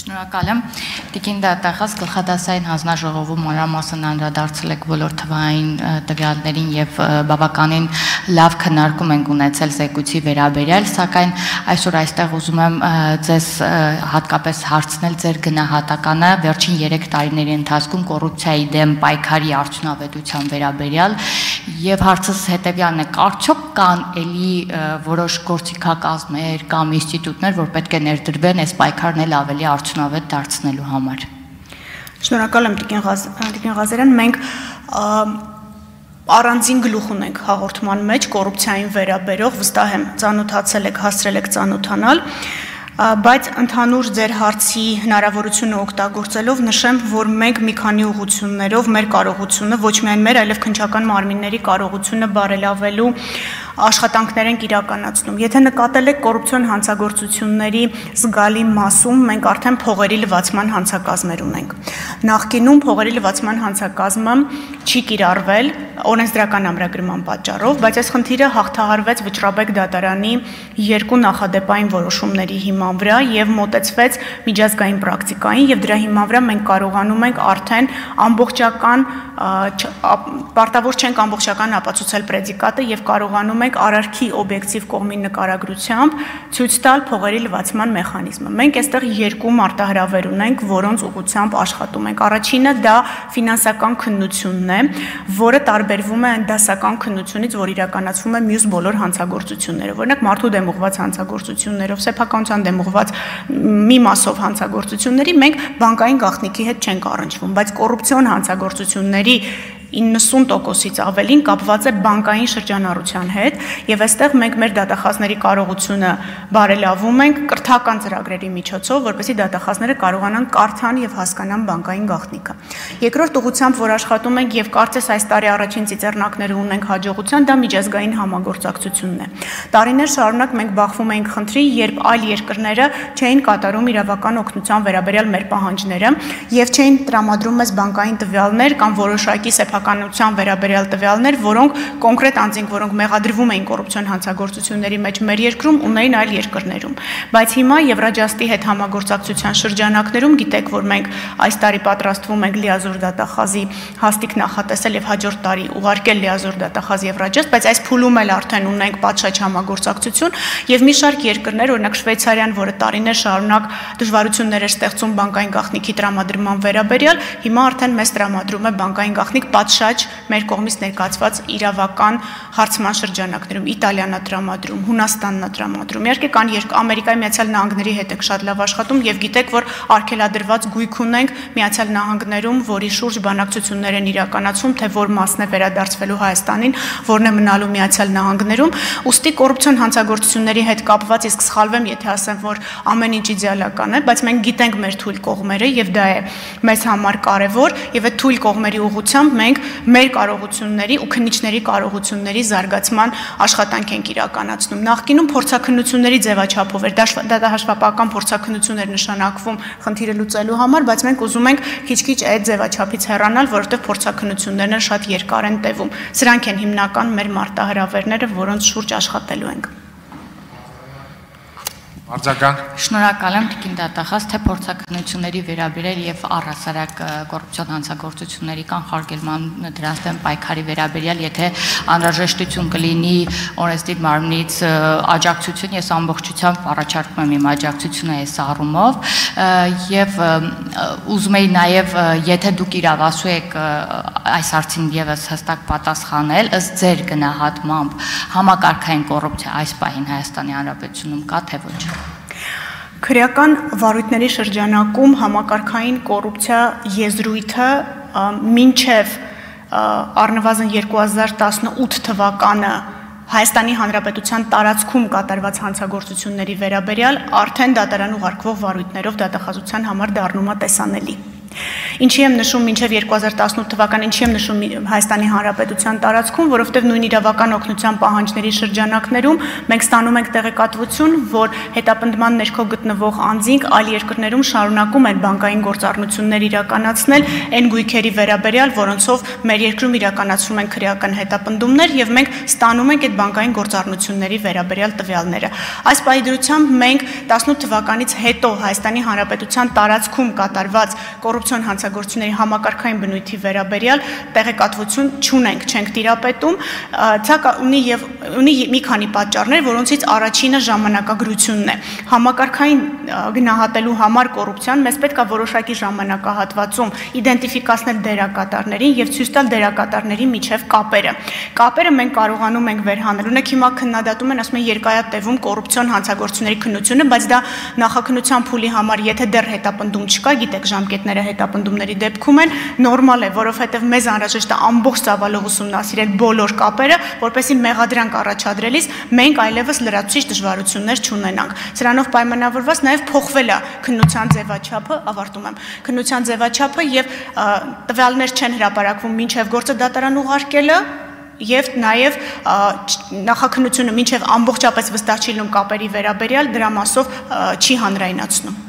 Շնորհակալ եմ։ Տիկին դատախազ գլխադասային հանձնաժողովում մանրամասն անդրադարձել եք բոլոր թվային տվյալներին եւ բավականին լավ քննարկում ենք ունեցել զեկույցի վերաբերյալ, սակայն այսօր այստեղ ուզում եմ ձեզ հատկապես հարցնել ձեր գնահատականը վերջին 3 տարիների ընթացքում կոռուպցիայի դեմ պայքարի արդյունավետության վերաբերյալ եւ հարցս հետեւյալն է. արդյոք կան էլի որոշ գործիքակազմեր կամ ինստիտուտներ, որ պետք է ներդրվեն այս պայքարն էլ ավելի արդյունավետ դարձնելու համար։ Շնորհակալ եմ Տիկին Ղազարյան, մենք առանձին գլուխ ունենք հաղորդման մեջ կոռուպցիային վերաբերող, վստահ եմ ծանոթացել եք, հասցրել եք ծանոթանալ, բայց ընդհանուր ձեր հարցի հնարավորությունը օգտագործելով նշեմ, որ մենք մի քանի ուղղություններով մեր կարողությունը, ոչ միայն մեր, այլև քննչական մարմինների կարողությունը բարելավելու աշխատանքներ ենք իրականացնում։ Եթե նկատել եք կոռուպցիոն հանցագործությունների զգալի մասում մենք արդեն փողերի լվացման հանցակազմեր ունենք։ Նախկինում փողերի լվացման հանցակազմը չի կիրառվել օրենսդրական ամրագրման պատճառով, բայց այս խնդիրը հաղթահարվեց Վճռաբեկ դատարանի 2 նախադեպային որոշումների հիման վրա եւ մոտեցվեց միջազգային պրակտիկային եւ դրա հիման վրա մենք կարողանում ենք արդեն ամբողջական պարտավոր չենք ամբողջական ապացուցել պրեդիկատը եւ կարողանում ենք արարքի օբյեկտիվ կողմի նկարագրությամբ ցույց տալ փողերի լվացման մեխանիզմը։ Մենք այստեղ 2 մարտահրավեր ունենք, որոնց ուղղությամբ աշխատում ենք։ Առաջինը դա ֆինանսական քննությունն է, որը տարբերվում է դասական քննությունից, որ իրականացվում է մյուս բոլոր հանցագործություններով։ Օրինակ մարդու դեմ ուղղված հանցագործություններով, սեփականության դեմ ուղղված մի մասով հանցագործությունների մենք բանկային գաղտնիքի հետ չենք առնչվում, բայց կոռուպցիոն հանցագործությունների 90%-ից ավելին կապված է բանկային շրջանառության հետ եւ այստեղ մենք մեր դատախազների կարողությունը բարելավում ենք կրթական ծրագրերի միջոցով, որպեսզի դատախազները կարողանան կարդան եւ հասկանան բանկային գաղտնիքը։ Երկրորդ ուղղությամբ, որ աշխատում ենք եւ կարծես այս տարի առաջին ծիծեռնակները ունենք հաջողության, դա միջազգային համագործակցությունն է։ Տարիներ շարունակ մենք բախվում էինք խնդրի, երբ այլ երկրները չէին կատարում իրավական օգնության վերաբերյալ մեր պահանջները եւ չէին տրամադրում մեզ բանկային տվյալներ կամ որոշակի սեփականության վերաբերյալ տվյալներ, որոնք կոնկրետ անձինք, որոնք մեղադրվում էին կոռուպցիոն հանցագործությունների մեջ մեր երկրում, ունեին այլ երկրներում։ Բայց հիմա Եվրաջաստի հետ համագործակցության շրջանակներում գիտեք, որ մենք այս տարի պատրաստվում ենք լիազոր դատախազի հաստիկ նախատեսել եւ հաջորդ տարի ուղարկել լիազոր դատախազ Եվրաջաստ, բայց այս փուլում էլ արդեն ունենք պատշաճ համագործակցություն եւ մի շարք երկրներ, օրինակ Շվեյցարիան, որը տարիներ շարունակ դժվարություններ էր ստեղծում բանկային գաղտնիքի տրամադրման վերաբերյալ, հիմա արդեն մեզ տրամադրում է բանկային գաղտնիք պատշաճ մեր կողմից ներկայացված իրավական հարցման շրջանակներում։ Իտալիան է տրամադրում, Հունաստանն է տրամադրում։ Իհարկե կան Ամերիկայի Միացյալ Նահանգների հետ եք շատ լավ աշխատում եւ գիտեք, որ արգելադրված գույք ունենք Միացյալ Նահանգներում, որի շուրջ բանակցություններ են իրականացում, թե որ մասն է վերադարձվելու Հայաստանին, որն է մնալու Միացյալ Նահանգներում։ Ուստի կոռուպցիոն հանցագործությունների հետ կապված իսկ սխալվեմ, եթե ասեմ, որ ամեն ինչ իդեալական է, բայց մենք գիտենք մեր թույլ կողմերը եւ դա է մեզ համար կարեւոր եւ այդ թույլ կողմերի ուղղությամբ մենք մեր կարողությունների ու քննիչների կարողությունների զարգացման աշխատանք ենք իրականացնում։ Նախկինում փորձաքննությունների ձևաչափով էր դատահաշվապահական փորձաքննություններ նշանակվում խնդիրը լուծելու համար, բայց մենք ուզում ենք քիչ-քիչ այդ ձևաչափից հեռանալ, որովհետև փորձաքննություններն շատ երկար են տևում։ Սրանք են հիմնական մեր մարտահրավերները, որոնց շուրջ աշխատելու ենք։ Արձագանք։ Շնորհակալ եմ Տիկին դատախազ, թե փորձաքննությունների վերաբերյալ եւ առհասարակ կոռուպցիոն հանցագործությունների կանխարգելման դրանց դեմ պայքարի վերաբերյալ, եթե անհրաժեշտություն կլինի օրենսդիր մարմնից աջակցություն, ես ամբողջությամբ առաջարկում եմ իմ աջակցությունը այս առումով եւ ուզում եի նաեւ, եթե դուք իրավասու եք այս հարցին եւս հստակ պատասխանել, ըստ ձեր գնահատմամբ համակարգային կոռուպցիա այս պահին Հայաստանի Հանրապետությունում կա թե ոչ։ Քրեական վարույթների շրջանակում համակարգային կոռուպցիա եզրույթը մինչև առնվազն 2018 թվականը Հայաստանի Հանրապետության տարածքում կատարված հանցագործությունների վերաբերյալ արդեն դատարան ուղարկվող վարույթներով դատախազության համար դառնում է տեսանելի։ Ինչի եմ նշում մինչև 2018 թվական, ինչի եմ նշում Հայաստանի Հանրապետության տարածքում, որովհետև նույն իրավական օգնության պահանջների շրջանակներում մենք ստանում ենք տեղեկատվություն, որ հետապնդման ներքո գտնվող անձինք այլ երկրներում շարունակում են բանկային գործառնություններ իրականացնել այն գույքերի վերաբերյալ, որոնցով մեր երկրում իրականացվում են քրեական հետապնդումներ եւ մենք ստանում ենք այդ բանկային գործառնությունների վերաբերյալ տվյալները։ Այս պահի մենք 18 թվականից հետո Հայաստանի Հանրապետության տարածքում կատարված կոռուպցիոն հանցագործությունների համակարգային բնույթի վերաբերյալ տեղեկատվություն չունենք, չենք տիրապետում, սա ունի մի քանի պատճառներ, որոնցից առաջինը ժամանակագրությունն է։ Համակարգային գնահատելու համար կոռուպցիան մեզ պետք է որոշակի ժամանակահատվածում իդենտիֆիկացնել դերակատարներին եւ ցույց տալ դերակատարների միջև կապերը։ Կապերը մենք կարողանում ենք վերհանել։ Ունեք հիմա քննադատում են, ասում են երկայատևում կոռուպցիոն հանցագործությունների քննությունը, բայց դա նախաքննության փուլի համար, եթե դեռ հետապնդում չկա, գիտեք, ժամկետները հետապնդումների դեպքում են, նորմալ է, որովհետև մեզ անհրաժեշտ է ամբողջ ծավալով ուսումնասիրել բոլոր կապերը, որպեսզի մեղադրանք առաջադրելիս մենք այլևս լրացուցիչ դժվարություններ չունենանք։ Սրանով պայմանավորված նաև փոխվել է քննության ձևաչափը, ավարտում եմ, քննության ձևաչափը եւ տվյալներ չեն հրապարակվում մինչև գործը դատարան ուղարկելը եւ նաեւ նախաքննությունը մինչեւ ամբողջապես վստահ չի լինում կապերի վերաբերյալ, դրա մասով չի հանրայնացնում։